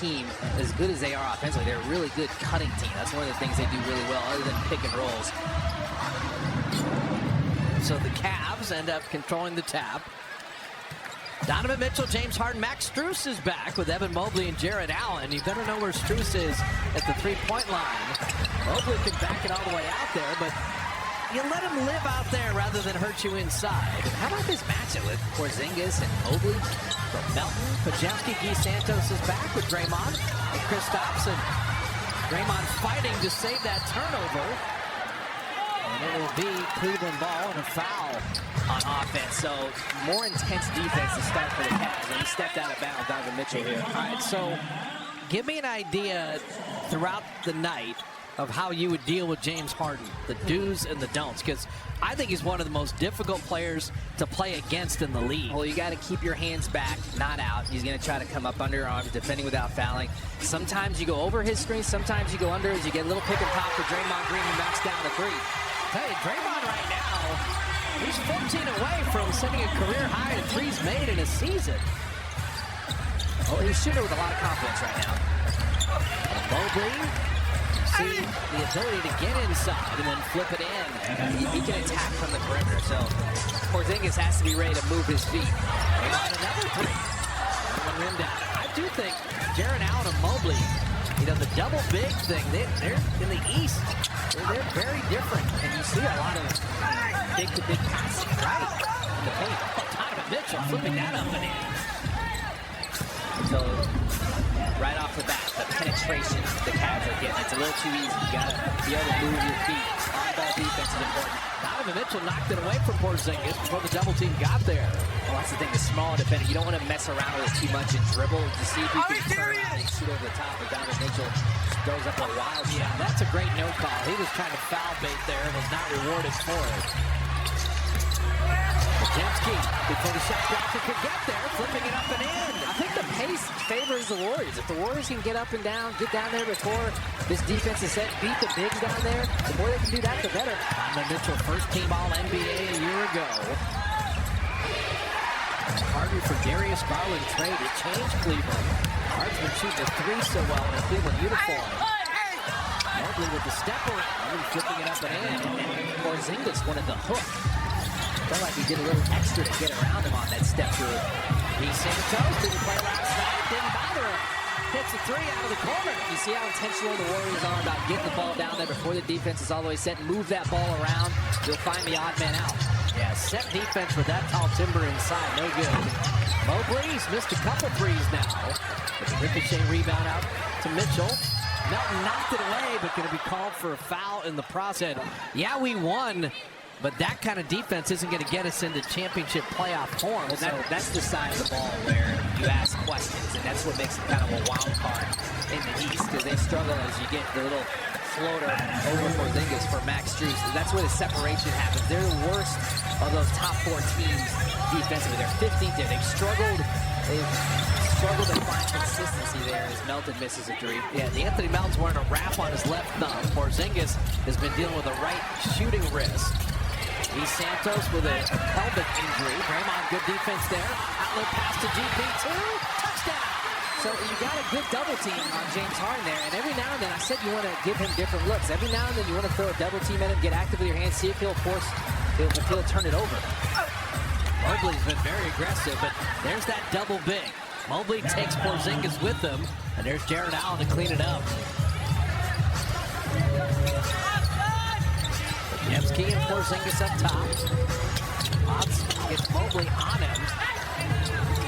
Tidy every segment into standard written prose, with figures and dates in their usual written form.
team, as good as they are offensively, they're a really good cutting team. That's one of the things they do really well, other than pick and rolls. So the Cavs end up controlling the tap. Donovan Mitchell, James Harden, Max Strus is back with Evan Mobley and Jared Allen. You better know where Strus is at the three-point line. Mobley can back it all the way out there, but you let him live out there rather than hurt you inside. How about this matchup with Porzingis and Mobley? From Melton, Pajemski, Guy Santos is back with Draymond and Kristaps, and Draymond fighting to save that turnover. And it will be Cleveland ball and a foul On offense, so more intense defense to start for the Cavs. And he stepped out of bounds, Donovan Mitchell here. All right, so give me an idea throughout the night of how you would deal with James Harden, the do's and the don'ts, because I think he's one of the most difficult players to play against in the league. Well, you got to keep your hands back, not out. He's going to try to come up under your arms, defending without fouling. Sometimes you go over his screen, sometimes you go under as you get a little pick and pop for Draymond Green and backs down the three. Hey, Draymond right now, he's 14 away from setting a career high in threes made in a season. Oh, he's shooting with a lot of confidence right now. Mobley, see the ability to get inside and then flip it in. He can attack from the perimeter, so Porzingis has to be ready to move his feet. Another three. One rim down. I do think Jared Allen and Mobley, you know, the double big thing, they're in the East. They're very different, and you see a lot of big-to-big passing right in the paint. Oh, Donovan Mitchell flipping that up and in. So, right off the bat, the penetration the Cavs are getting, it's a little too easy. You got to be able to move your feet. On-ball defense is important. Donovan Mitchell knocked it away from Porzingis before the double team got there. Well, that's the thing, the small defender, you don't want to mess around with it too much and dribble to see if you can turn around and shoot over the top. But Donovan Mitchell goes up a wild shot. Yeah, that's a great no call. He was trying to foul bait there and was not rewarded for it. Pajemski, before the shot clock could get there, flipping it up and in. I think the pace favors the Warriors. If the Warriors can get up and down, get down there before this defense is set, beat the bigs down there, the more they can do that, the better. Donovan Mitchell, first team All-NBA a year ago. Harden for Darius Garland trade. It changed Cleveland. Harden's been shooting the three so well in a Cleveland uniform. Mobley with the step around, flipping it up and in. And Porzingis wanted the hook. Felt like he did a little extra to get around him on that step through. Guy Santos didn't play last night, didn't bother him. Hits a three out of the corner. You see how intentional the Warriors are about getting the ball down there before the defense is all the way set. Move that ball around. You'll find the odd man out. Yeah, set defense with that tall timber inside. No good. Mobley's missed a couple threes now. But the ricochet rebound out to Mitchell. Melton knocked it away, but going to be called for a foul in the process. Yeah, we won, but that kind of defense isn't going to get us into championship playoff form. Well, that's the side of the ball where you ask questions, and that's what makes it kind of a wild card in the East, because they struggle as you get the little floater over Porzingis for Max Strus. That's where the separation happens. They're the worst of those top four teams defensively. They're 15th there. They've struggled to find consistency there as Melton misses a three. Yeah, Anthony Melton's wearing a wrap on his left thumb. Porzingis has been dealing with a right shooting wrist. Guy Santos with a pelvic injury. Draymond, good defense there. Outlet pass to GP2. Touchdown! So you got a good double team on James Harden there, and every now and then, I said you want to give him different looks. Every now and then you want to throw a double team at him, get active with your hands, see if he'll turn it over. Mobley's been very aggressive, but there's that double big. Mobley takes Porzingis with him, and there's Jared Allen to clean it up. Pajemski and Porzingis up top. Hobbs gets Mobley on him.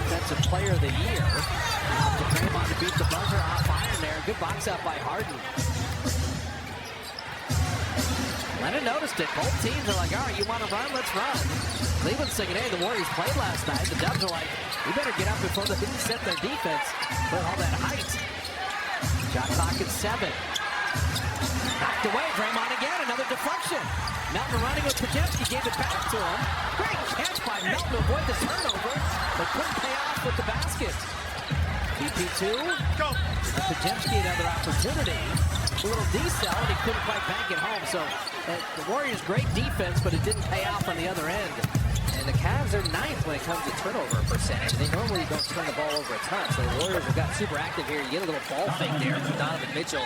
Defensive player of the year. To Draymond to beat the buzzer off iron there. Good box out by Harden. Leonard noticed it. Both teams are like, all right, you want to run? Let's run. Cleveland's thinking, hey, the Warriors played last night. The Dubs are like, we better get up before they set their defense for all that height. Shot clock at 7. Knocked away. Draymond again. Another deflection. Melton running with Pajemski. Gave it back to him. Great catch by Melton to avoid the turnover, but couldn't pay off with the basket. BP2. Go. Pajemski another opportunity. A little decel, and he couldn't quite bank it home. So the Warriors' great defense, but it didn't pay off on the other end. And and the Cavs are 9th when it comes to turnover percentage. They normally don't turn the ball over a ton, so the Warriors have got super active here. You get a little ball fake there from Donovan Mitchell,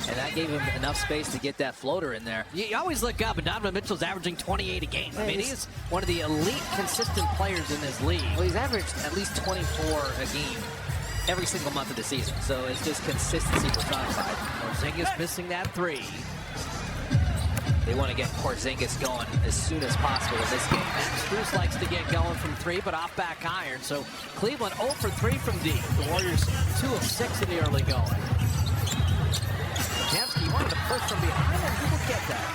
and that gave him enough space to get that floater in there. You always look up, and Donovan Mitchell's averaging 28 a game. I mean, he's one of the elite, consistent players in this league. Well, he's averaged at least 24 a game every single month of the season, so it's just consistency personified. Porzingis missing that three. They want to get Porzingis going as soon as possible in this game. Strus likes to get going from three, but off back iron. So Cleveland 0 for 3 from deep. The Warriors 2 of 6 in the early going. Jamski wanted to push from behind, and he will get that.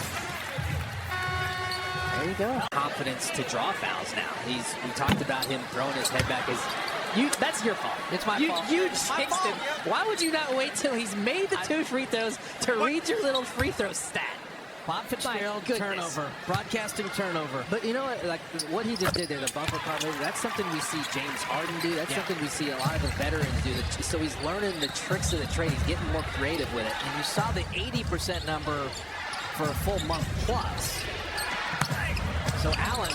There you go. Confidence to draw fouls now. We talked about him throwing his head back. That's your fault. It's my fault. You jinxed him. Why would you not wait till he's made the 2 free throws to read your little free throw stat? Bob Fitzgerald turnover, broadcasting turnover. But you know what? Like what he just did there, the bumper car move, that's something we see James Harden do. That's something we see a lot of the veterans do. So he's learning the tricks of the trade. He's getting more creative with it. And you saw the 80% number for a full month plus. So Allen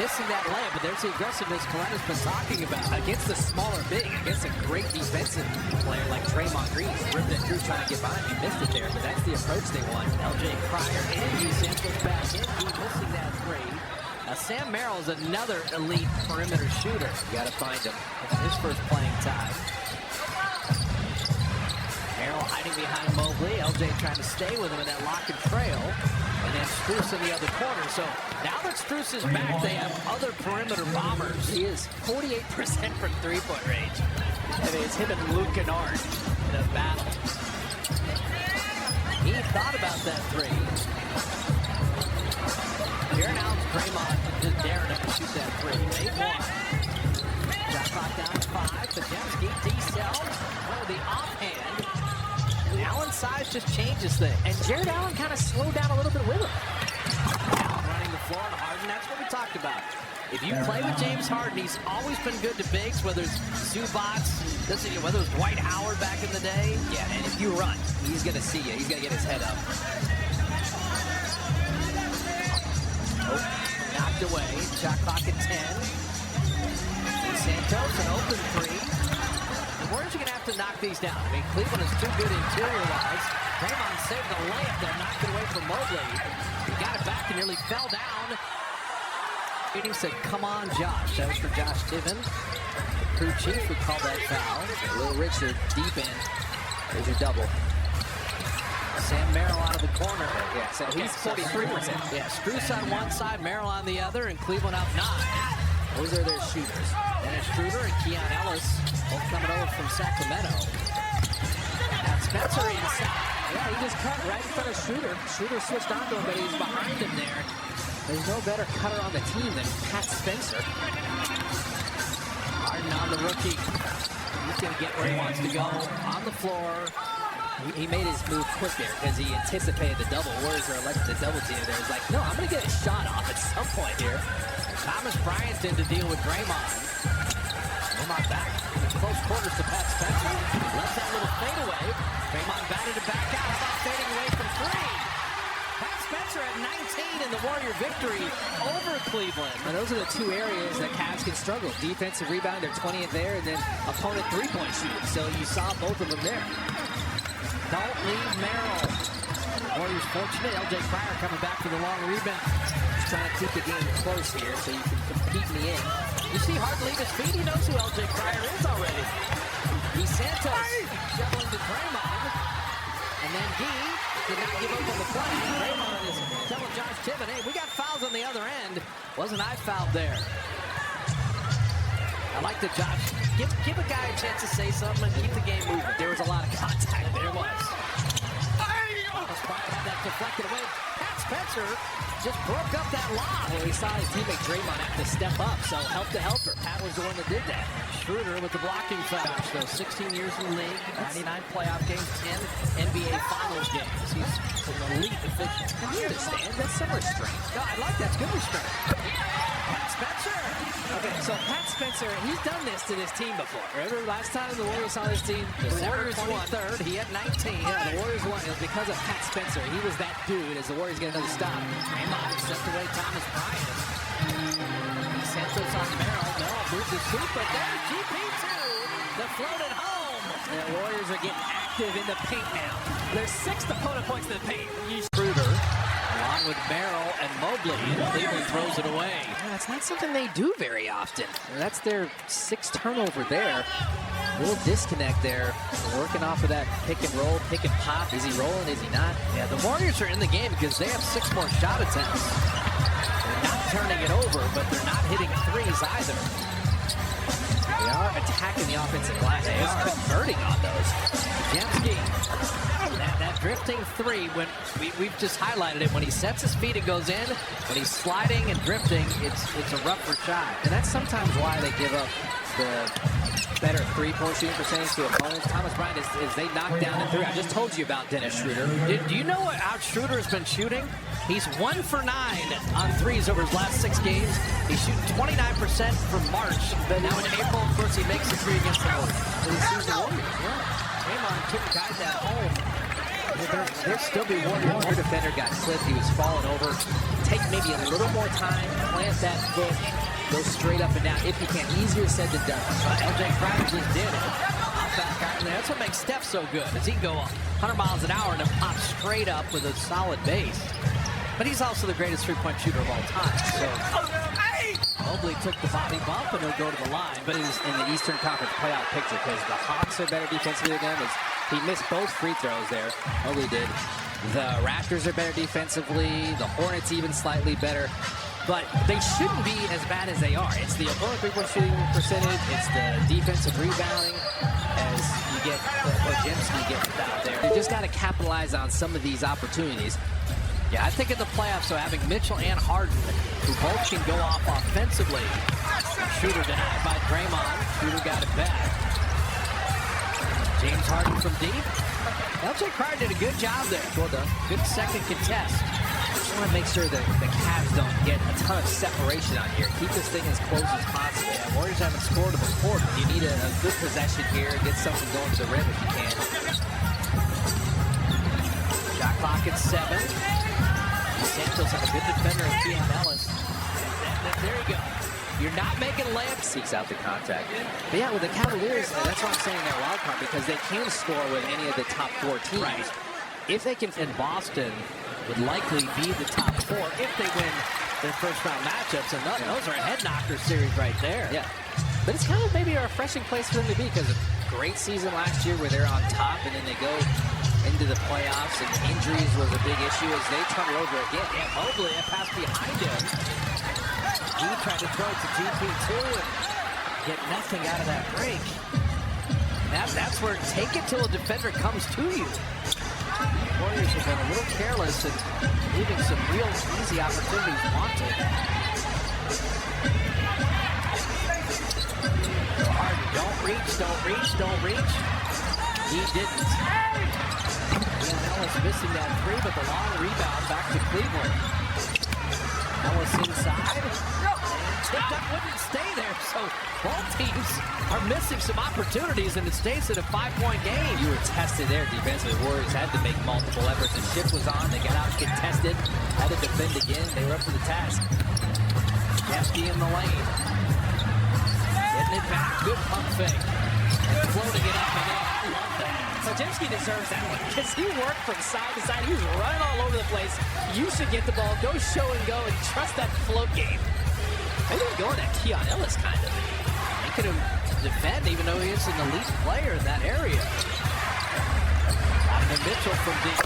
missing that layup, but there's the aggressiveness Glenn has been talking about. Against the smaller big, against a great defensive player like Draymond Green, ripped it through trying to get by him. He missed it there, but that's the approach they want. LJ Cryer and he Santos back in. He missing that three. Sam Merrill is another elite perimeter shooter. You got to find him. It's his first playing time. Merrill hiding behind Mobley. LJ trying to stay with him in that lock and trail. And then Strus in the other corner. So now that Strus is back, they have other perimeter bombers. He is 48% from three-point range. I mean, it's him and Luke Kennard in a battle. He thought about that three. Here now, Draymond just daring to shoot that three. Make one. Shot clock down to 5. Podziemski, D-cell. Oh, the offhand. Allen's size just changes things. And Jared Allen kind of slowed down a little bit with him. Allen running the floor and Harden, that's what we talked about. If you play with James Harden, he's always been good to bigs, whether it's Zubac, whether it's Dwight Howard back in the day. Yeah, and if you run, he's going to see you. He's going to get his head up. Oh, knocked away. Shot clock at 10. And Santos, an open three. The Warriors are going to have to knock these down. I mean, Cleveland is too good interior-wise. Draymond saved the layup there, knocked it away from Mobley. He got it back and nearly fell down. Meeting said, come on, Josh. That was for Josh Tiven. The crew chief would call that foul. Little Richard, deep in. There's your double. Sam Merrill out of the corner. Yeah, so he's 43%. Yeah, Strus on one side, Merrill on the other, and Cleveland up 9. Those are their shooters. Dennis Schroeder and Keon Ellis, both coming over from Sacramento. Now Spencer inside. Yeah, he just cut right in front of Schroeder. Schroeder switched onto him, but he's behind him there. There's no better cutter on the team than Pat Spencer. Harden on the rookie. He's going to get where he wants to go. On the floor. He made his move quick there because he anticipated the double. Warriors are elected the double team there. He's like, no, I'm going to get a shot off at some point here. Thomas Bryant in to deal with Draymond. Draymond back in close quarters to Pat Spencer. Left that little fadeaway. Draymond batted it back out. Stop fading away from 3. Pat Spencer at 19 in the Warrior victory over Cleveland. And those are the two areas that Cavs can struggle. Defensive rebound, they're 20th there, and then opponent three-point shooting. So you saw both of them there. Don't leave Merrill. Warriors fortunate. LJ Cryer coming back for the long rebound. Just trying to keep the game close here so you can compete in the end. You see Harden leave his feet. He knows who LJ Cryer is already. He's Santos shoveling to Draymond. And then Gee did not give up on the play. Draymond is telling Josh Tiven, hey, we got fouls on the other end. Wasn't I fouled there? I like the Josh. Give a guy a chance to say something and keep the game moving. There was a lot of contact. There was. Had that deflected away. Pat Spencer just broke up that lob. Well, he saw his teammate Draymond have to step up, so help the helper. Pat was the one that did that. Schroeder with the blocking foul. So 16 years in the league, 99 playoff games, 10 NBA Finals games. He's an elite official. I understand. That's some restraint. No, I like that. It's good restraint. Pat Spencer. Okay, so Pat Spencer, he's done this to this team before. Remember last time the Warriors saw this team? The Warriors won. Third. He had 19. Yeah, the Warriors won. It was because of Pat Spencer. He was that dude as the Warriors get another stop. Draymond sent away Thomas Bryant. Santos on Merrill. Merrill moves his feet, but there's GP2. The float at home. The Warriors are getting active in the paint now. There's 6 opponent points in the paint. Schroeder, along with Merrill and Mobley, and Cleveland throws it away. Yeah, it's not something they do very often. That's their 6th turnover there. A little disconnect there. Working off of that pick and roll, pick and pop. Is he rolling? Is he not? Yeah, the Warriors are in the game because they have 6 more shot attempts. They're not turning it over, but they're not hitting threes either. They are attacking the offensive glass. They are converting on those. Jamski, that drifting three, when we've just highlighted it, when he sets his feet, it goes in. When he's sliding and drifting, it's a rougher shot. And that's sometimes why they give up the better three-point shooting percentage to opponents. Thomas Bryant is they knock down the three. I just told you about Dennis Schroeder. Do you know how Schroeder has been shooting? He's 1 for 9 on threes over his last 6 games. He's shooting 29% from March. But now in April, of course, he makes the 3 against the Warriors. He sees the Warriors. Yeah. Draymond couldn't guide that home. There'll still be Warriors. Your defender got clipped. He was falling over. Take maybe a little more time. Plant that foot. Go straight up and down if you can. Easier said than done. LJ Crowder just did it. Back out there. That's what makes Steph so good, is he can go 100 miles an hour and then pop straight up with a solid base. But he's also the greatest three-point shooter of all time. So Mobley took the body bump and he'll go to the line. But he's in the Eastern Conference playoff picture because the Hawks are better defensively than him. He missed both free throws there. Mobley did. The Raptors are better defensively. The Hornets even slightly better. But they shouldn't be as bad as they are. It's the opponent three-point shooting percentage. It's the defensive rebounding as you get Ojemski getting out there. They just got to capitalize on some of these opportunities. Yeah, I think in the playoffs, so having Mitchell and Harden, who both can go off offensively. Shooter denied by Draymond. Shooter got it back. James Harden from deep. LJ Crowder did a good job there. Well done. Good second contest. I want to make sure that the Cavs don't get a ton of separation on here. Keep this thing as close as possible. Yeah, Warriors haven't scored in the quarter. You need a good possession here. Get something going to the rim if you can. Shot clock at 7. Santos has a good defender in Keon Ellis. There you go. You're not making layups. Seeks out the contact. But yeah, with the Cavaliers, that's why I'm saying they're wild card, because they can score with any of the top 4 teams. Right. If they can, in Boston would likely be the top 4 if they win their first round matchups. And those are a head knocker series right there. Yeah. But it's kind of maybe a refreshing place for them to be, because a great season last year where they're on top and then they go into the playoffs and injuries was a big issue as they turn it over again. Yeah, Mobley, a pass behind him. He tried to throw it to GP2 and get nothing out of that break. That's where take it till a defender comes to you. Warriors have been a little careless and leaving some real easy opportunities wanted. Harden, don't reach. He didn't. And Ellis missing that 3, but the long rebound back to Cleveland. Ellis inside. And tipped up, wouldn't stay there. So both teams are missing some opportunities, and it stays at a 5-point game. You were tested there defensively. The Warriors had to make multiple efforts. The shift was on. They got out contested. Had to defend again. They were up for the task. Hefty in the lane. Getting it back. Good pump fake. And floating it up and in. I love that. Ojemski deserves that one because he worked from side to side. He was running all over the place. You should get the ball, go show and go, and trust that float game. Maybe they're going at Keon Ellis, kind of. He could have defended, even though he is an elite player in that area. Donovan Mitchell from deep.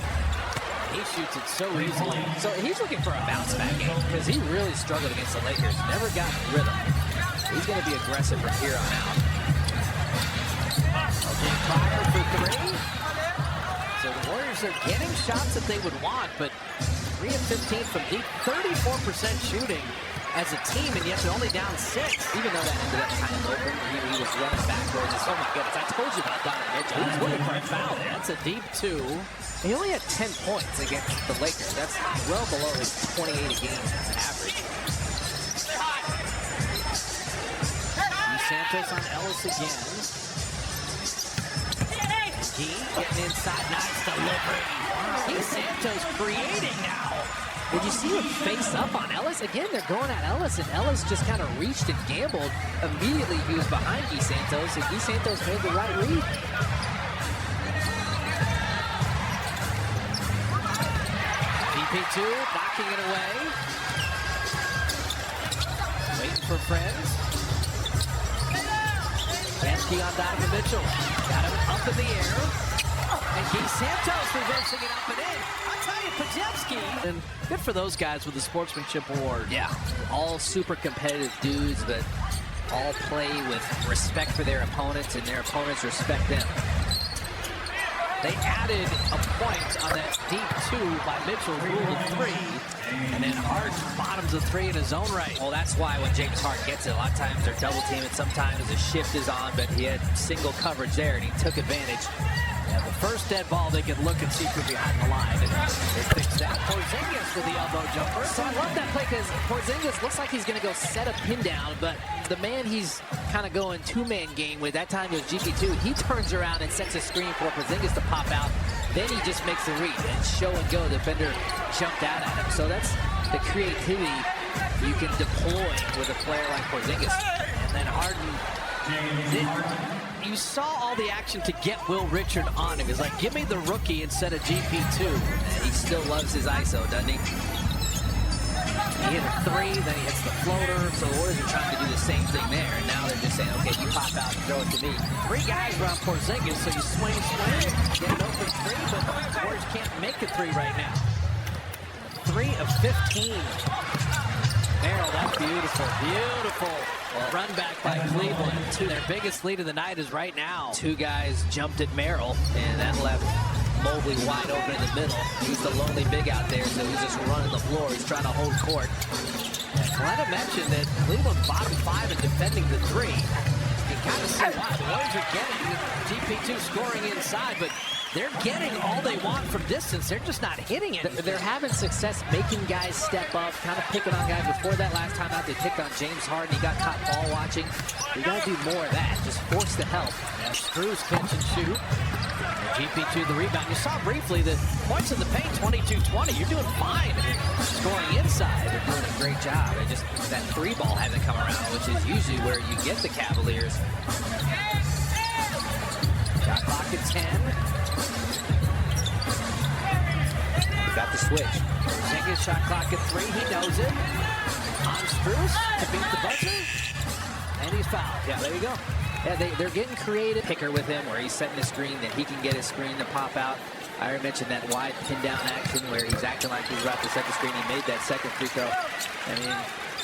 He shoots it so easily. So he's looking for a bounce back game because he really struggled against the Lakers. Never got rhythm. He's going to be aggressive from here on out. Crowder for 3. So the Warriors are getting shots that they would want, but 3 of 15 from deep, 34% shooting as a team, and yet they're only down 6. Even though that ended up kind of open, he was running backwards. Oh my goodness, I told you about Donovan Mitchell. He was looking for a foul there. That's a deep 2. He only had 10 points against the Lakers. That's well below his 28 a game average. Santos on Ellis again. He getting inside, nice delivery. He's Santos creating now. Did you see him face up on Ellis? Again, they're going at Ellis, and Ellis just kind of reached and gambled. Immediately, he was behind Guy Santos, and Guy Santos made the right read. DP2 knocking it away. Waiting for friends. Bansky on Donovan Mitchell. Got him up in the air. And Guy Santos reversing it up and in. I'll tell you, Podziemski. And good for those guys with the sportsmanship award. Yeah, all super competitive dudes, but all play with respect for their opponents, and their opponents respect them. They added a point on that deep two by Mitchell's rule of three. And then Harden bottoms a three in his own right. Well, that's why when James Harden gets it, a lot of times they're double teaming. Sometimes a shift is on, but he had single coverage there, and he took advantage. Yeah, the first dead ball, they can look and see who behind the line. And they fixed that. Porzingis with the elbow jumper. So I love that play because Porzingis looks like he's going to go set a pin down, but the man he's kind of going two-man game with, that time it was GP2, he turns around and sets a screen for Porzingis to pop out. Then he just makes the read and show and go. The defender jumped out at him. So that's the creativity you can deploy with a player like Porzingis. And then Harden, you saw all the action to get Will Richard on him. He's like, give me the rookie instead of GP2. And he still loves his ISO, doesn't he? He hit a three, then he hits the floater. So the Warriors are trying to do the same thing there, and now they're just saying, okay, you pop out and throw it to me. Three guys around Porzingis, so you swing, get an open three, but the Warriors can't make a three right now. 3 of 15. Merrill, that's beautiful, beautiful. Run back by Cleveland. Their biggest lead of the night is right now. Two guys jumped at Merrill, and that left Mobley wide open in the middle. He's the lonely big out there, so he's just running the floor. He's trying to hold court. Glenda mentioned that Cleveland bottom 5 in defending the three. You kind of see why. The Warriors are getting GP2 scoring inside, but they're getting all they want from distance. They're just not hitting it. They're having success making guys step up, kind of picking on guys. Before that last time out, they picked on James Harden. He got caught ball watching. You got to do more of that. Just force the help. Yeah, Strus catch and shoot. GP2 the rebound. You saw briefly the points in the paint, 22-20. You're doing fine scoring inside. They're doing a great job. They just, that three ball hasn't come around, which is usually where you get the Cavaliers. Shot clock at 10. Got the switch. Porzingis shot clock at 3. He knows it. On Strus to beat the buzzer. And he's fouled. Yeah, there you go. Yeah, they're getting creative. Picker with him where he's setting a screen that he can get his screen to pop out. I already mentioned that wide pin down action where he's acting like he's about to set the screen. He made that second free throw. I mean,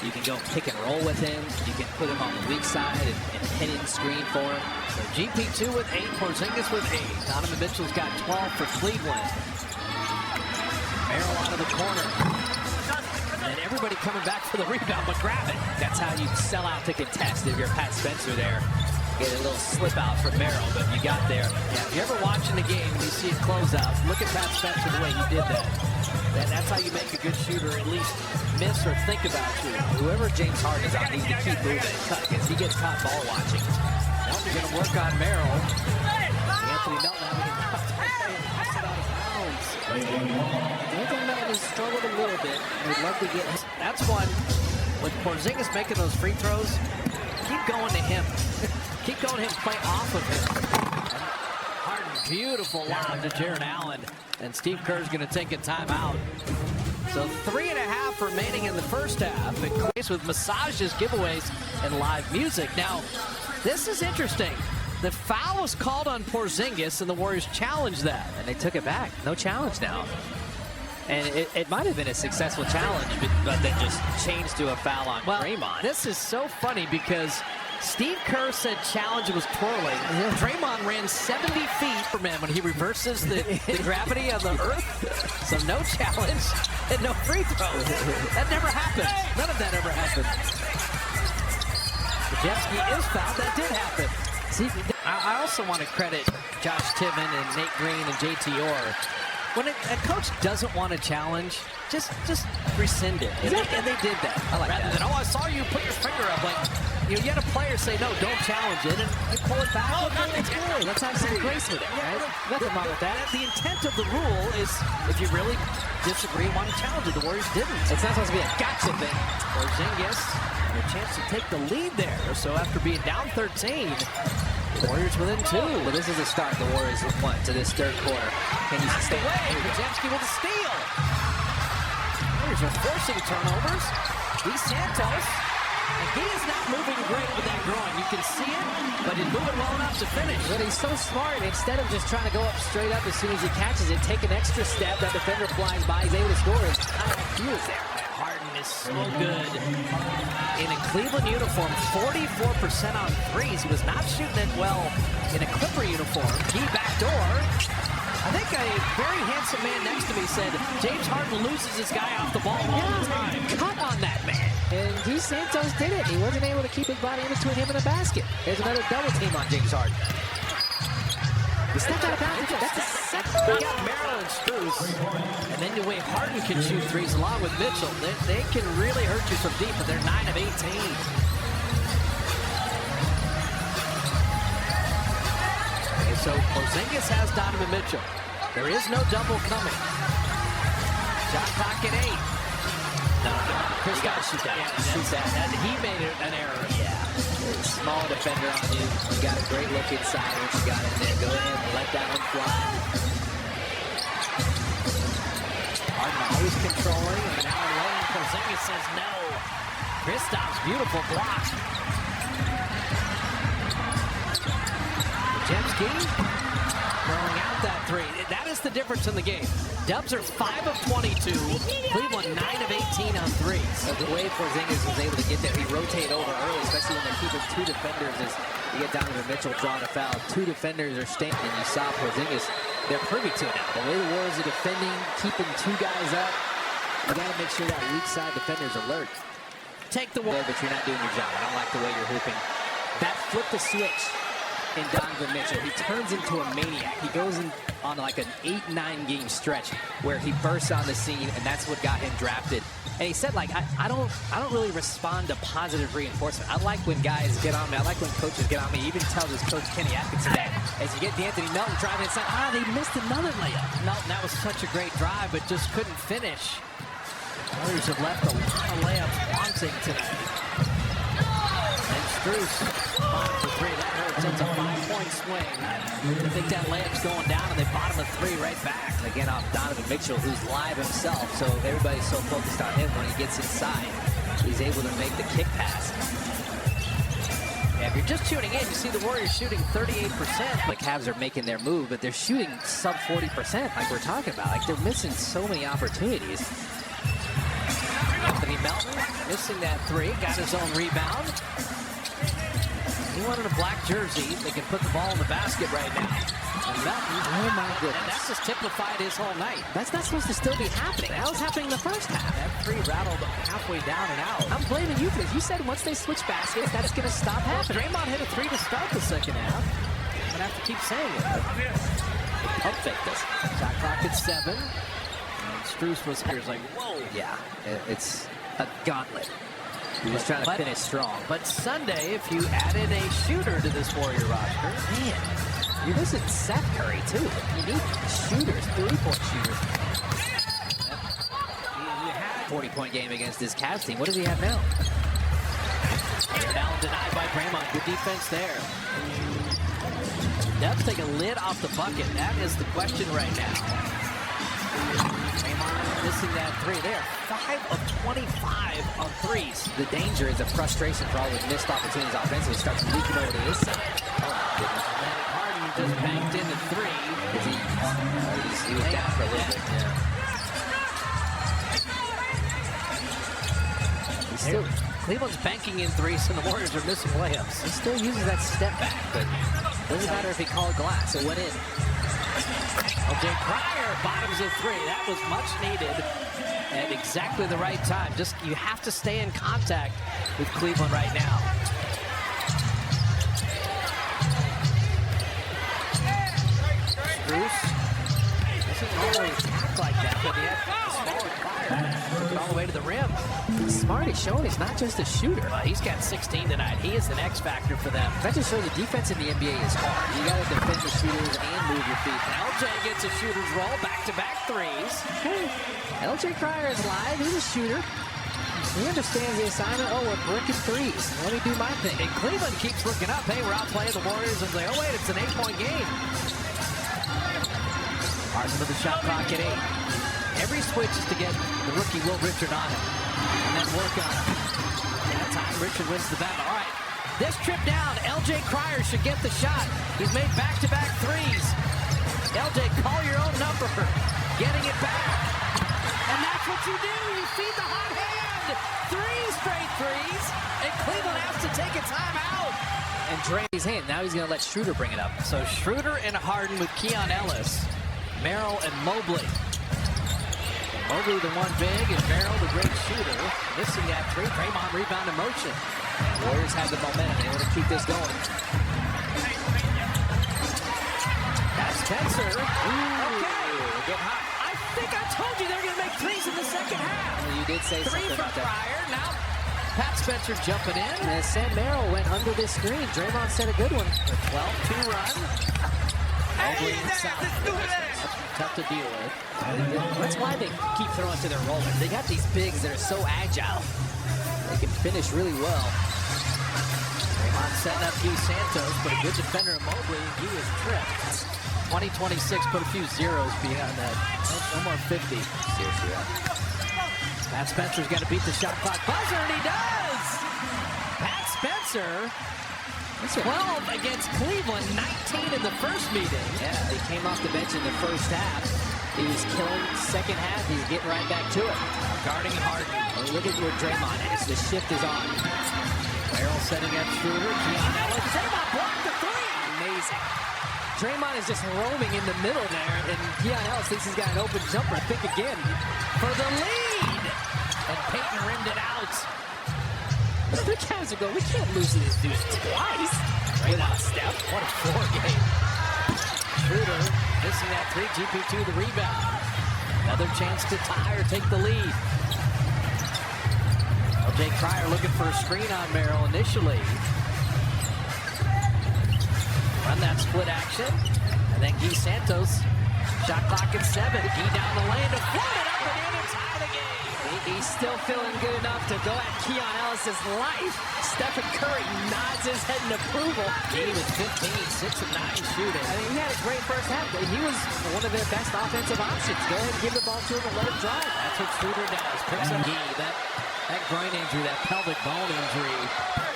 you can go pick and roll with him. You can put him on the weak side and pin and screen for him. So GP2 with 8, Porzingis with 8. Donovan Mitchell's got 12 for Cleveland. Merrill out of the corner. And everybody coming back for the rebound, but grab it. That's how you sell out to contest if you're Pat Spencer there. Get a little slip out from Merrill, but you got there. Yeah, if you're ever watching the game and you see it close out, look at Pat Spencer the way he did that. That's how you make a good shooter at least miss or think about shooting. Whoever James Harden is on needs to keep moving and cut because he gets caught ball watching. Now we're going to work on Merrill. Anthony Melton having a tough time out of bounds. Anthony Melton has struggled a little bit. We'd love to get him. That's one. With Porzingis making those free throws, keep going to him. Keep going to him, play off of him. Harden, beautiful lob to Jared Allen. And Steve Kerr's going to take a timeout. So 3.5 remaining in the first half. It plays with massages, giveaways, and live music. Now, this is interesting. The foul was called on Porzingis, and the Warriors challenged that. And they took it back. No challenge now. And it might have been a successful challenge, but then just changed to a foul on Draymond. This is so funny because Steve Kerr said challenge was twirling. Draymond ran 70 feet for man when he reverses the gravity of the earth. So no challenge and no free throws. That never happened. None of that ever happened. Podziemski is fouled. That did happen. See, I also want to credit Josh Tiven and Nate Green and JT Orr. When a coach doesn't want to challenge, just rescind it. And they did that. I like Rather that. than, oh, I saw you put your finger up. Like, you get a player say, no, don't challenge it, and pull it back. It's good. Let's have some grace with it, right? Nothing wrong with that. The intent of the rule is if you really disagree and want to challenge it. The Warriors didn't. It's not supposed to be a gotcha thing. Porzingis, a chance to take the lead there. So after being down 13, the Warriors within 2. Well, this is the start the Warriors have won to this third quarter. Can you sustain it? Porzingis with a steal. Warriors are forcing turnovers. Santos, and he is not moving great with that groin. You can see it, but he's moving well enough to finish. But he's so smart. Instead of just trying to go up straight up as soon as he catches it, take an extra step. That defender flies by. He's able to score. His IQ is there. Harden is so good. In a Cleveland uniform, 44% on threes. He was not shooting it well in a Clipper uniform. Key backdoor. I think a very handsome man next to me said James Harden loses his guy off the ball all the time. Cut on that man. And Santos did it. He wasn't able to keep his body in between him and the basket. There's another double team on James Harden. He stepped out of bounds. That's the second. We got Merrill and Strus. And then the way Harden can shoot threes along with Mitchell, they can really hurt you from deep, but they're 9 of 18. So Porzingis has Donovan Mitchell. There is no double coming. Shot clock at 8. No. Chris got to shoot that. Shoot that. He made it an error. Yeah. Small defender on you. You got a great look inside once you got in there. Go ahead and let that one fly. Harden always controlling. And now in lane, Porzingis says no. Kristaps, beautiful block. Jemski throwing out that 3. That is the difference in the game. Dubs are 5 of 22. Cleveland 9 of 18 on threes. So the way Porzingis was able to get there, he rotated over early, especially when they're keeping 2 defenders as you get Donovan Mitchell drawing a foul. 2 defenders are staying, and you saw Porzingis, they're privy to it now. The way the Warriors are defending, keeping 2 guys up, you got to make sure that weak side defender's alert. Take the one. But you're not doing your job. I don't like the way you're hooping. That flip the switch in Donovan Mitchell. He turns into a maniac. He goes in on like an 8-9 game stretch where he bursts on the scene, and that's what got him drafted. And he said, like, I don't really respond to positive reinforcement. I like when guys get on me. I like when coaches get on me. He even tells his coach Kenny Atkinson that as you get D'Anthony Melton driving inside, they missed another layup. Melton, that was such a great drive, but just couldn't finish. Warriors have left a lot of layups wanting tonight. And Strus bottom for 3. That hurts. It's a 5-point swing. I think that layup's going down, and they bottom of 3 right back. Again, off Donovan Mitchell, who's live himself, so everybody's so focused on him when he gets inside. He's able to make the kick pass. Yeah, if you're just tuning in, you see the Warriors shooting 38%. The Cavs are making their move, but they're shooting sub 40% like we're talking about. Like, they're missing so many opportunities. Anthony Melton missing that 3, got his own rebound. He wanted a black jersey. They can put the ball in the basket right now. And Melton, oh my goodness. And that just typified his whole night. That's not supposed to still be happening. That was happening in the first half. That 3 rattled halfway down and out. I'm blaming you for this. You said once they switch baskets, that's going to stop happening. Draymond hit a 3 to start the second half. I'm going to have to keep saying it. Pump fake this. Shot clock at 7. Strus was here. Like, whoa. Yeah, it's a gauntlet. You're just trying to finish strong. But Sunday, if you added a shooter to this Warrior roster, man, you're missing Seth Curry, too. You need shooters, 3-point shooters. You had a 40-point game against this Cavs team. What does he have now? Now denied by Draymond. Good defense there. Dubs take a lid off the bucket. That is the question right now. Draymond missing that 3 there. 5 of 25 on threes. The danger is a frustration for all the missed opportunities offensively. Starts leaking over to his side. Oh, my goodness. Harden just banked in the 3. He was down for a little bit. Yeah. Cleveland's banking in 3s, and the Warriors are missing layups. He still uses that step back, but it doesn't matter if he called glass. It went in. Okay, Pryor bottoms of 3. That was much needed at exactly the right time. Just you have to stay in contact with Cleveland right now. Strus doesn't normally attack like that, but he had a smaller Pryor. Took it all the way to the rim. Smart is showing he's not just a shooter. He's got 16 tonight. He is an X factor for them. That just shows the defense in the NBA is hard. You got to defend the shooters and move your feet. LJ gets a shooter's roll, back-to-back threes. Hey, LJ Cryer is live. He's a shooter. He understands the assignment. Oh, we're bricking threes. Let me do my thing. And Cleveland keeps looking up. Hey, we're outplaying the Warriors. And they, oh, wait, it's an 8-point game. Harden with the shot clock at 8. Every switch is to get the rookie Will Richard on it. And then work on him. That time, Richard wins the battle. All right, this trip down, LJ Cryer should get the shot. He's made back-to-back threes. LJ, call your own number. Getting it back. And that's what you do. You feed the hot hand. 3 straight threes. And Cleveland has to take a timeout. And drain his hand. Now he's going to let Schroeder bring it up. So Schroeder and Harden with Keon Ellis. Merrill and Mobley. Mobley the one big, and Merrill the great shooter. Missing that 3. Draymond rebound in motion. And Warriors have the momentum. They want to keep this going. That's Spencer. Okay. Getting hot. I think I told you they're going to make threes in the second half. Well, you did say 3 something from about that. Pryor. Now Pat Spencer jumping in. And Sam Merrill went under this screen. Draymond set a good one. The 12-2 run. Mobley inside. Tough to deal with. That's why they keep throwing to their rollers. They got these bigs that are so agile. They can finish really well. Draymond setting up Hugh Santos, but a good defender of Mobley. He is tripped. 20-26, put a few zeros behind that. No more 50. Seriously, Pat Spencer's got to beat the shot clock buzzer, and he does! Pat Spencer, 12 against Cleveland, 19 in the first meeting. Yeah, he came off the bench in the first half. He was killing. Second half, he's getting right back to it. Guarding Harden. Oh, look at where Draymond is. The shift is on. Merrill setting up Schroeder. Keon Ellis. Draymond blocked the 3. Amazing. Draymond is just roaming in the middle there, and Keon Ellis thinks he's got an open jumper. I think again for the lead. And Peyton rimmed it out. The Cavs are going, we can't lose to this dude twice. Without Steph. What a 4-game. Schroeder missing that 3. GP2 the rebound. Another chance to tie or take the lead. LJ Cryer looking for a screen on Merrill initially. Run that split action. And then Guy Santos. Shot clock at 7. Guy down the lane to float it up and in and tie the game. He's still feeling good enough to go at Keon Ellis' life. Stephen Curry nods his head in approval. Guy with 15, 6 of 9 shooting. I mean, he had a great first half. He was one of their best offensive options. Go ahead and give the ball to him and let him drive. That's what Schroeder does. Picks up Guy. That groin injury, that pelvic bone injury,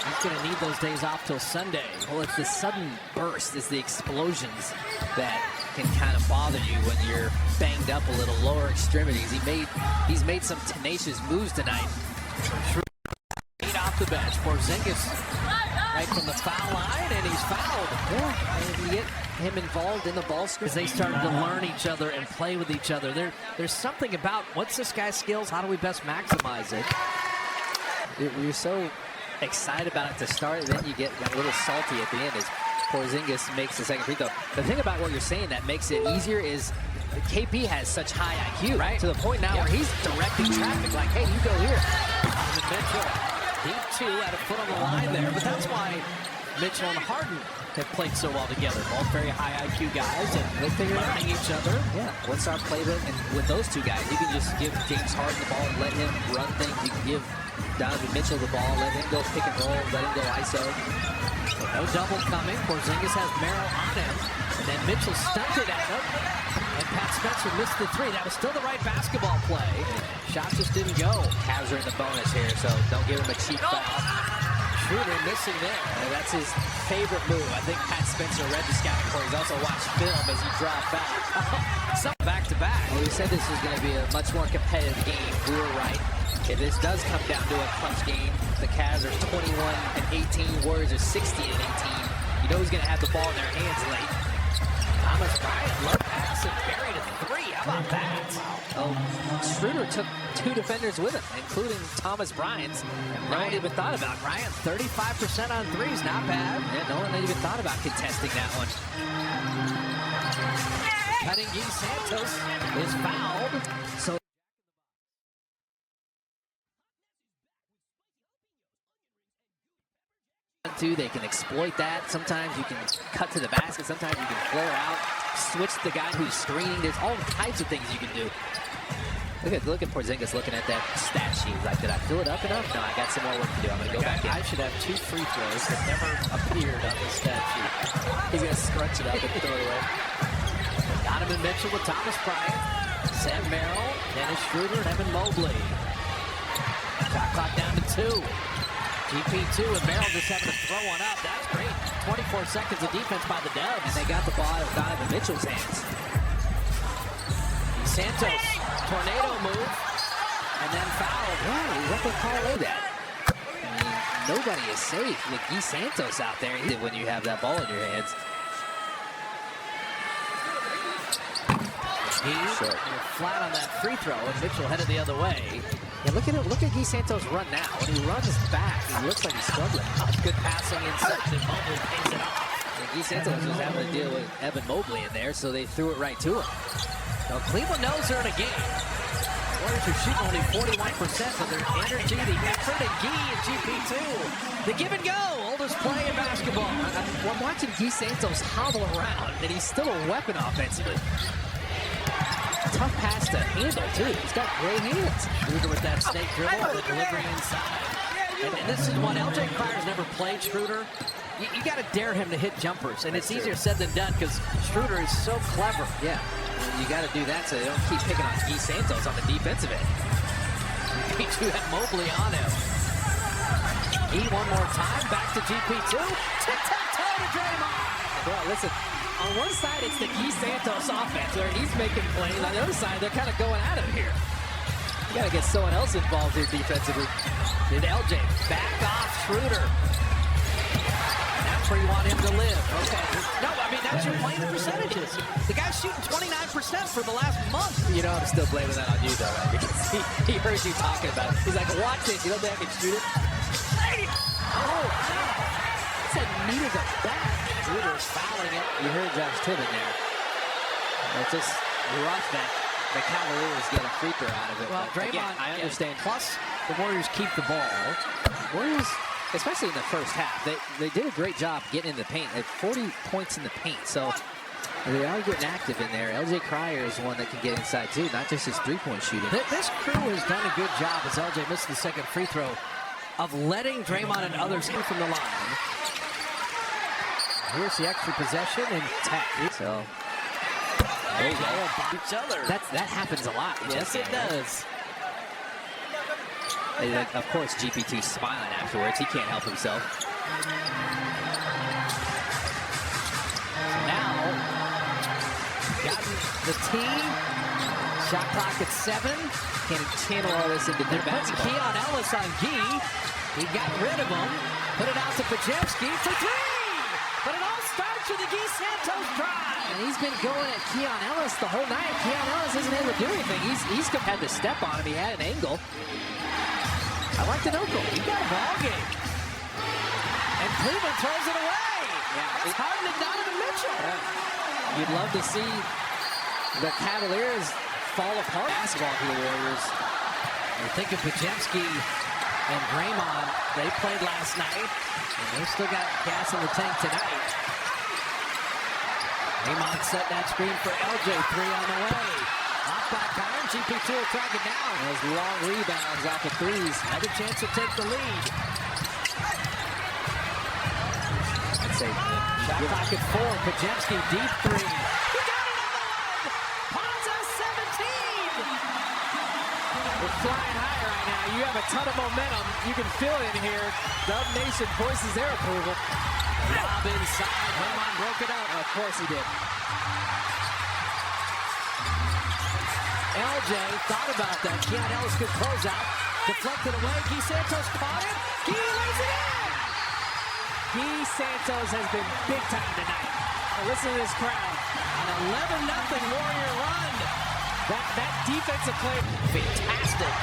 he's going to need those days off till Sunday. Well, it's the sudden burst, it's the explosions that can kind of bother you when you're banged up a little, lower extremities. He's made some tenacious moves tonight. Schroeder off the bench. Porzingis right from the foul line, and he's fouled. Yeah, and you get him involved in the ball screen. As they started to learn each other and play with each other. There's something about what's this guy's skills, how do we best maximize it? You're so excited about it to start, and then you get a little salty at the end as Porzingis makes the second free throw. The thing about what you're saying that makes it easier is KP has such high IQ, right? To the point now where he's directing traffic like, hey, you go here. Mitchell, deep 2, had a foot on the line there, but that's why Mitchell and Harden have played so well together. Both very high IQ guys, and they figure learning each other. Yeah, what's our playbook? And with those two guys, you can just give James Harden the ball and let him run things. You can give Donovan Mitchell the ball, let him go pick and roll, let him go ISO. No double coming. Porzingis has Merrill on him, and then Mitchell stunted at him, and Pat Spencer missed the 3. That was still the right basketball play. Shot just didn't go. Cavs are in the bonus here, so don't give him a cheap foul. Schroeder missing there. That's his favorite move. I think Pat Spencer read the scouting report. He's also watched film as he dropped back. Some back-to-back. Well, we said this was going to be a much more competitive game. We were right. If this does come down to a clutch game, the Cavs are 21-18, Warriors are 16-18. You know who's going to have the ball in their hands late. Thomas Bryant, low pass and buried a 3. How about that? Oh, Schroeder took 2 defenders with him, including Thomas Bryant. No one even thought about Bryant. 35% on 3s, not bad. Yeah, no one even thought about contesting that one. Cutting Guy Santos is fouled. So they can exploit that. Sometimes you can cut to the basket. Sometimes you can flare out, switch the guy who's screening. There's all types of things you can do. Look at Porzingis looking at that stat sheet. Like, did I fill it up enough? No, I got some more work to do. I'm going to go back in. I should have 2 free throws that never appeared on the stat sheet. He's going to scrunch it up and throw it away. Donovan Mitchell with Thomas Bryant, Sam Merrill, Dennis Schroeder, and Evan Mobley. Shot clock down to 2. GP2 and Merrill just having to throw one up. That's great. 24 seconds of defense by the Dubs. And they got the ball out of Donovan Mitchell's hands. Santos, tornado move, and then fouled. Yeah, what they call that? I mean, nobody is safe with Guy Santos out there when you have that ball in your hands. He flat on that free throw, and Mitchell headed the other way. Yeah, look at Guy Santos run now. When he runs back, he looks like he's struggling. Good passing inside, and Mobley pays it off. And Guy Santos was having to deal with Evan Mobley in there, so they threw it right to him. Well, Cleveland knows they're in a game. Warriors are shooting only 41% of their energy, the effort, and Guy and GP2. The give and go, oldest play in basketball. I'm watching Guy Santos hobble around, and he's still a weapon offensively. Tough pass to handle, too. He's got great hands. Schroeder with that snake dribble, the delivery inside. And this is one LJ Crier's never played Schroeder. You got to dare him to hit jumpers, and it's easier said than done because Schroeder is so clever. Yeah, you got to do that so they don't keep picking on Guy Santos on the defensive end. GP2 had Mobley on him. He one more time, back to GP2. Tic-tac-toe to Draymond. Well, listen, on one side it's the Guy Santos offense where he's making plays. On the other side, they're kind of going at him here. You got to get someone else involved here defensively. Did LJ back off Schroeder? That's where you want him to live. Okay. No, I mean, that's your playing the percentages. The guy's shooting 29% for the last month. You know, I'm still blaming that on you, though, right? Because he heard you talking about it. He's like, watch this. You don't think I can shoot it? Oh, it's that knee to the back. Schroeder's fouling it. You heard Josh Tibbin there. It's just rough that the Cavaliers get a free throw out of it. Well, but Draymond, again, I understand. Plus, the Warriors keep the ball. Warriors, especially in the first half, they did a great job getting in the paint. They had 40 points in the paint, so they are getting active in there. LJ Crier is one that can get inside, too, not just his three-point shooting. This crew has done a good job, as LJ missed the second free throw, of letting Draymond and others in from the line. Here's the extra possession and tap. So there you go. Each other. That happens a lot. Yes, it does. And of course, GP2 smiling afterwards. He can't help himself. Now, got the tee. Shot clock at 7. Can channel all this into their basketball. Keon Ellis on Guy. He got rid of him. Put it out to Pajemski for 3. But it all starts with the Guy Santos drive. And he's been going at Keon Ellis the whole night. Keon Ellis isn't able to do anything. He's had to step on him. He had an angle. I like the no-goal. He got a ball game. And Cleveland throws it away. Yeah, That's Harden and Donovan Mitchell. Yeah. You'd love to see the Cavaliers fall apart. Basketball for the Warriors. You're thinking Pajemski and Draymond, they played last night. And they still got gas in the tank tonight. Draymond set that screen for LJ. 3 on the way. Off back iron. GP2 will track it down. Those long rebounds off the threes. Another chance to take the lead. I'd say Shot clock at 4. Pajemski deep 3. He got another one! Ponza 17! we're flying high right now. You have a ton of momentum. You can feel it in here. Dub Nation voices their approval. Lob inside. Draymond broke it up. Of course he did. LJ thought about that. Keon Ellis could close out. Deflected away. Guy Santos caught it. Guy lays it in. Guy Santos has been big time tonight. Now listen to this crowd. An 11-0 Warrior run. That defensive play, Fantastic.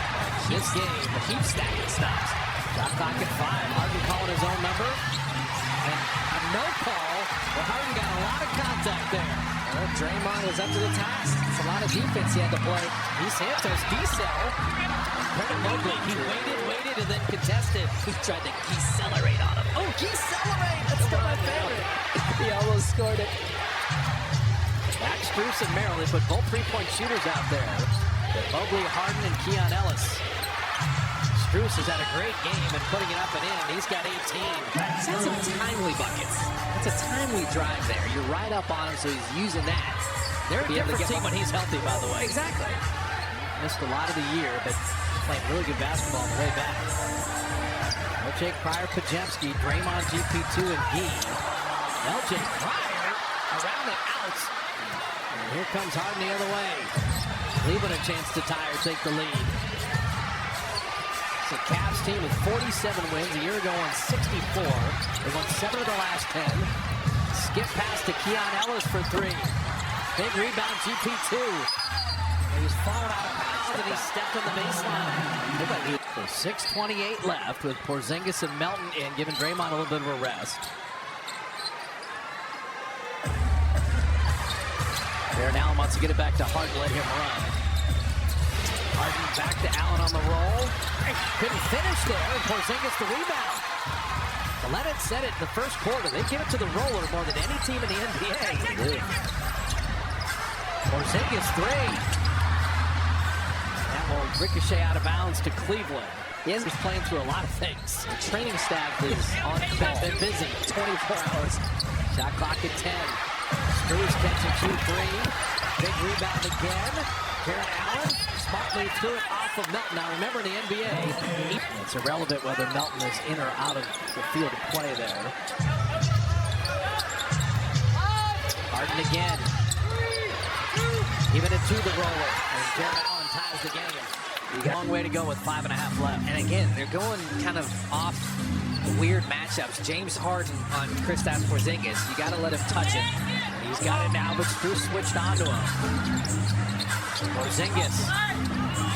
This game. keep stacking stops. Shot clock at 5. Harden calling his own number. And a no call. But Harden got a lot of contact there. Well, Draymond was up to the task. It's a lot of defense he had to play. Santos decel. Brendan Mobley, he waited, and then contested. He tried to decelerate on him. Oh, decelerate! That's still my favorite. He almost scored it. Max Strus and Merrill, they put both three-point shooters out there. Mobley, Harden, and Keon Ellis. Strus has had a great game and putting it up and in. He's got 18. He's had some timely buckets. That's a timely drive there. You're right up on him, so he's using that. They're a different team when he's healthy, by the way. Exactly. Missed a lot of the year, but playing really good basketball on the way back. LJ Cryer, Pajemski, Draymond, GP2, and Gee. LJ Cryer around and out. And here comes Harden the other way. Cleveland a chance to tie or take the lead. So Cavs team with 47 wins. A year ago on 64. They won 7 of the last 10. Skip pass to Keon Ellis for 3. Big rebound, GP2. He was falling out of bounds and he stepped on the baseline. So 6:28 left with Porzingis and Melton in, giving Draymond a little bit of a rest. Aaron Allen wants to get it back to Harden, let him run. Harden back to Allen on the roll. Couldn't finish there, and Porzingis the rebound. Leonard said it in the first quarter. They give it to the roller more than any team in the NBA. Porzingis 3. That will ricochet out of bounds to Cleveland. He's playing through a lot of things. The training staff is on call. Been busy. 24 hours. Shot clock at 10. Strus catching 2-3. Big rebound again. Aaron Allen smartly threw it off of Melton. Now remember in the NBA, it's irrelevant whether Melton is in or out of the field of play there. Harden again. Giving it to the roller. And Jared Allen ties the game. You got a long way to go with 5.5 left. And again, they're going kind of off weird matchups. James Harden on Kristaps Porzingis. You got to let him touch it. He's got it now, but Strus switched onto him. Porzingis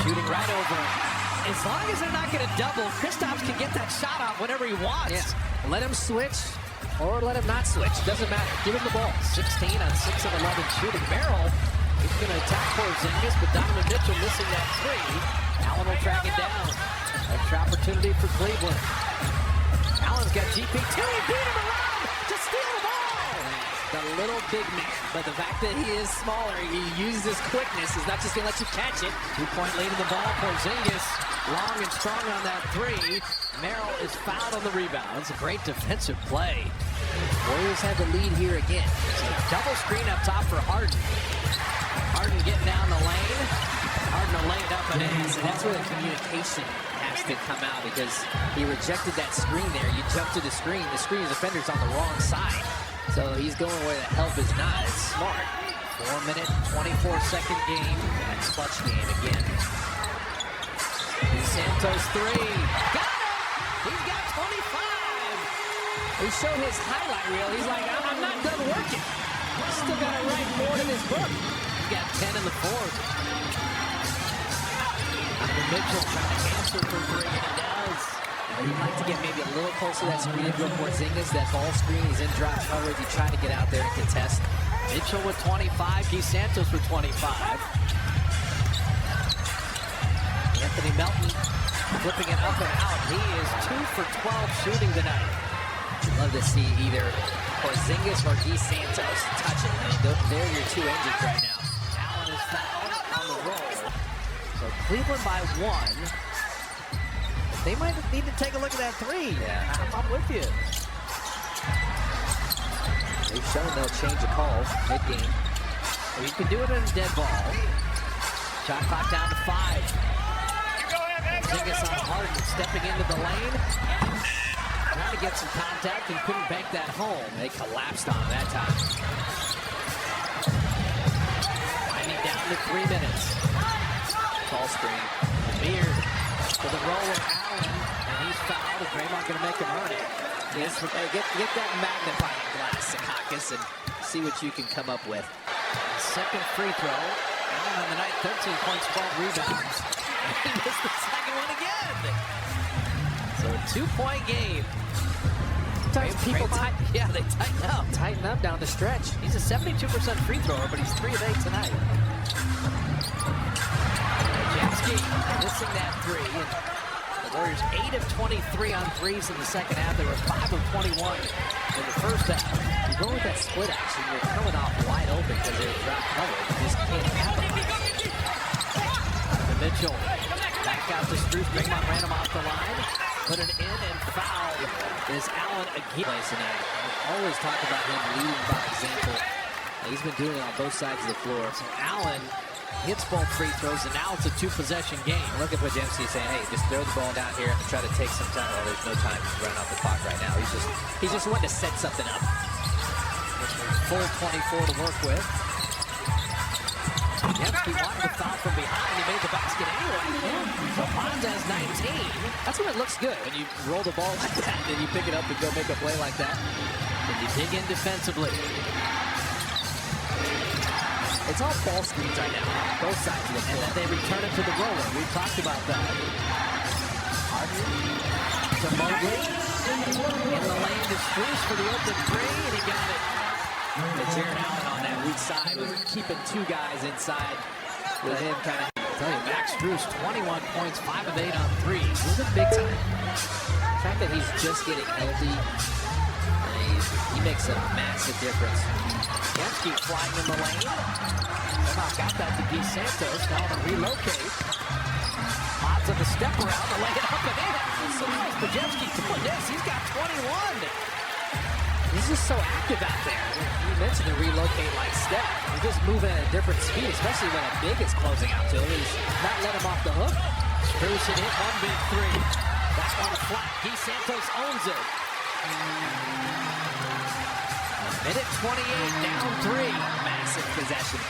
shooting right over him. As long as they're not going to double, Kristaps can get that shot off whenever he wants. Yeah. Let him switch or let him not switch. Doesn't matter. Give him the ball. 16 on 6 of 11 shooting. Merrill, he's going to attack Porzingis, but Donovan Mitchell missing that 3. Allen will track it down. Extra opportunity for Cleveland. Allen's got GP2. He beat him around to steal the ball. The little big man, but the fact that he is smaller, he uses his quickness. He's not just going to let you catch it. 2-point lead in the ball. Porzingis long and strong on that 3. Merrill is fouled on the rebound. It's a great defensive play. Warriors have the lead here again. Double screen up top for Harden. Harden getting down the lane. Harden will lay it up and in. So that's where the communication has to come out, because he rejected that screen there. You jump to the screen defender's on the wrong side. So he's going where the help is not. It's smart. 4-minute, 24-second game. That's clutch game again. Santos 3. Got him! He's got 25! He showed his highlight reel. He's like, I'm not done working. Still got to write more in his book. He got 10 in the fourth. Mitchell trying to answer for 3, and he does. You'd like to get maybe a little closer to that screen for Porzingis. That ball screen, he's in drop coverage. You try to get out there and contest. Mitchell with 25, Keith Santos with 25. Anthony Melton flipping it up and out. He is 2 for 12 shooting tonight. Love to see either Porzingis or Keith Santos touch it. I mean, they're your two engines right now. Allen is fouled on the roll. So Cleveland by 1. They might need to take a look at that 3. Yeah. I'm with you. They've shown they'll change a call mid-game. Well, you can do it in a dead ball. Shot clock down to 5. Porzingis on Harden, stepping into the lane. Trying to get some contact and couldn't bank that home. They collapsed on him that time. Winding down to 3 minutes. Tall screen. Beard to the roll of Allen, and he's fouled, and Draymond going to make him earn it. Yes, get that magnifying glass, Secaucus, and see what you can come up with. Second free throw. Allen on the night, 13 points, 12 rebounds. He missed the second one again. So a 2-point game. sometimes people they tighten up. Tighten up down the stretch. He's a 72% free thrower, but he's 3 of 8 tonight. Jamski missing that three. And the Warriors 8 of 23 on threes in the second half. They were 5 of 21 in the first half. You go with that split action, you're coming off wide open because they're drop covered. You just can't capitalize. Mitchell back out to Strus. Draymond ran him off the line. Put it in and fouled is Allen again. Tonight. Always talk about him leading by example. He's been doing it on both sides of the floor. So Allen hits both free throws, and now it's a 2-possession game. Look at what Jamski is saying. Hey, just throw the ball down here and try to take some time. Well, there's no time to run off the clock right now. He's just wanting to set something up. Full 24 to work with. Jamski wanted to foul from behind. He made the basket anyway. So Pons has 19. That's when it looks good. When you roll the ball like that, then you pick it up and go make a play like that. And you dig in defensively. It's all ball screens right now, both sides of the floor. And then they return it to the roller. We've talked about that. Harden to Mobley. In the lane to Strus for the open three, and he got it. And Jared Allen on that weak side was keeping 2 guys inside with him kind of. I'll tell you, Max Strus, 21 points, 5 of 8 on threes. He's a big time. The fact that he's just getting healthy, he makes a massive difference. Jamski flying in the lane. Somehow got that to Di Santos. Now to relocate. Lots of the step around to lay it up and in. So nice for Jamski doing this. He's got 21. He's just so active out there. You mentioned the relocate like step. He's just moving at a different speed, especially when a big is closing out to him. He's not letting him off the hook. Strus hit one big three. That one flat. Di Santos owns it. Minute 28, down 3. Massive possession.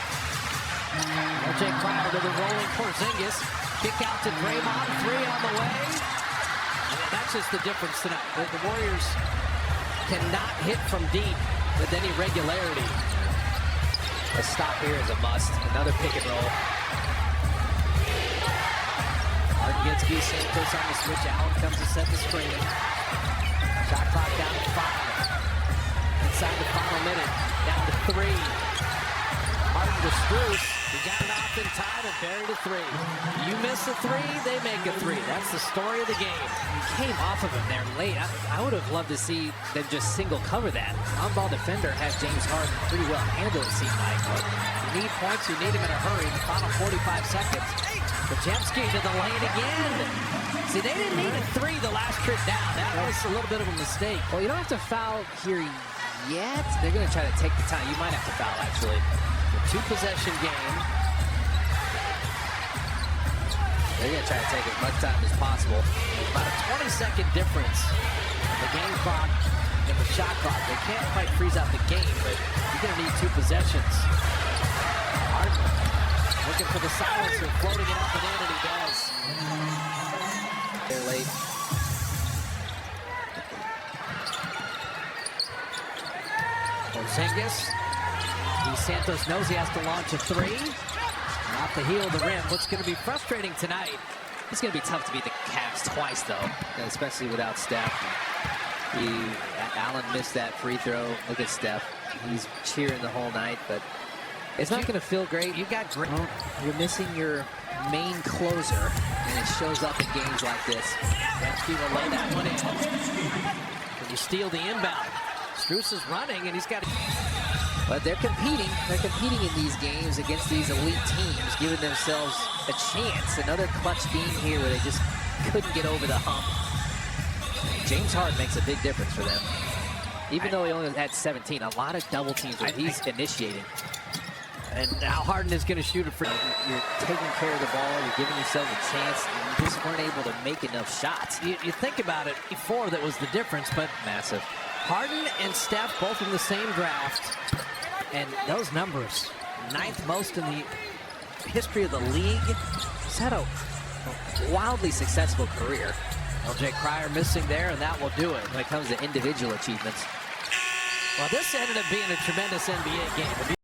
RJ Crowder to the rolling Porzingis. Kick out to Draymond. 3 on the way. And that's just the difference tonight. The Warriors cannot hit from deep with any regularity. A stop here is a must. Another pick and roll. Harden gets Di Santos on the switch. Allen comes to set the screen. Shot clock down to 5. Inside the final minute, down to 3. Harden to Strus. He got it off in time and buried a 3. You miss a 3, they make a 3. That's the story of the game. He came off of him there late. I would have loved to see them just single cover that. On-ball defender has James Harden pretty well handled, it seemed like. But you need points, you need him in a hurry. The final 45 seconds. Jamski to the lane again. See, they didn't need a 3 the last trip down. That was a little bit of a mistake. Well, you don't have to foul here yet. They're going to try to take the time. You might have to foul, actually. A 2-possession game. They're going to try to take as much time as possible. About a 20-second difference in the game clock and the shot clock. They can't quite freeze out the game, but you're going to need 2 possessions. Harden looking for the silencer, floating it up and in, and he does. They're late. Porzingis. Di Santos knows he has to launch a 3. Off the heel of the rim. What's going to be frustrating tonight? It's going to be tough to beat the Cavs twice, though, especially without Steph. Allen missed that free throw. Look at Steph. He's cheering the whole night, but it's not going to feel great. You got great. You're missing your main closer, and it shows up in games like this. Jamski will lay that one in. Can you steal the inbound? Strus is running, and he's got to... But they're competing. They're competing in these games against these elite teams, giving themselves a chance. Another clutch game here where they just couldn't get over the hump. James Harden makes a big difference for them. Even though he only had 17, a lot of double teams that he's initiating. And now Harden is going to shoot it for... You're taking care of the ball. You're giving yourself a chance. And you just weren't able to make enough shots. You think about it, before that was the difference, but... Massive. Harden and Steph both in the same draft. And those numbers, 9th most in the history of the league. He's had a wildly successful career. RJ Crowder missing there, and that will do it. When it comes to individual achievements. Well, this ended up being a tremendous NBA game.